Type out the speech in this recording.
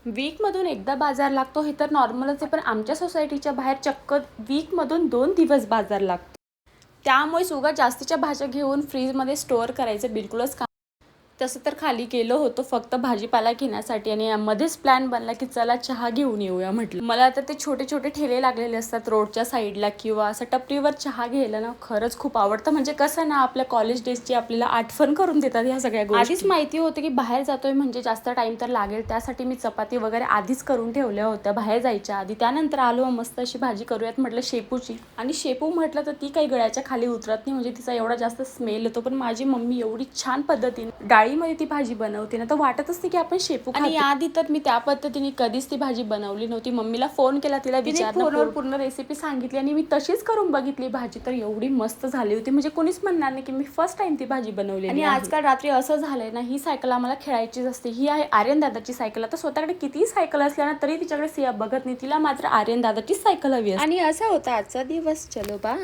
वीकमधून एकदा बाजार लागतो हे तर नॉर्मलच आहे, पण आमच्या सोसायटीच्या बाहेर चक्क वीकमधून 2 दिवस बाजार लागतो. त्यामुळे उगाच जास्तीच्या भाज्या घेऊन फ्रीजमध्ये स्टोअर करायचं बिलकुलच काम. तसं तर खाली गेलो होतो फक्त भाजीपाला घेण्यासाठी आणि मध्येच प्लॅन बनला की चला चहा घेऊन येऊया म्हटलं. मला तर ते छोटे छोटे ठेले लागलेले असतात रोडच्या साईडला किंवा असं टपरीवर चहा घ्यायला ना खरंच खूप आवडतं. म्हणजे कसं ना, आपल्या कॉलेज डेजची आपल्याला आठवण करून देतात ह्या सगळ्या गोष्टी. आधीच माहिती होतं की बाहेर जातोय म्हणजे जास्त टाइम तर लागेल, त्यासाठी मी चपाती वगैरे आधीच करून ठेवल्या होत्या बाहेर जायच्या आधी. त्यानंतर आलो मस्त अशी भाजी करूयात म्हटलं शेपूची. आणि शेपू म्हटलं तर ती काही गळ्याच्या खाली उतरत नाही, म्हणजे तिचा एवढा जास्त स्मेल येतो. पण माझी मम्मी एवढी छान पद्धतीने डाळीमध्ये ती भाजी बनवते ना, तर वाटतच नाही की आपण शेपू खातो. आणि आधी तर मी त्या पद्धतीने कधीच ती भाजी बनवली नव्हती. मम्मीला फोन केला, तिला विचारलं, फोनवर पूर्ण रेसिपी सांगितली आणि मी तशीच करून बघितली भाजी, तर एवढी मस्त झाली होती. म्हणजे कोणीच म्हणणार नाही की मी फर्स्ट टाइम ती भाजी बनवली. आणि आजकाल रात्री असं झालंय ना, ही सायकल आम्हाला खेळायचीच असते. ही आहे आर्यन दादाची सायकल. आता स्वतःकडे कितीही सायकल असल्या ना तरी तिच्याकडे सिया बघत नाही, तिला मात्र आर्यन दादाचीच सायकल हवी असते. आणि असा होता आजचा दिवस. चलो बा.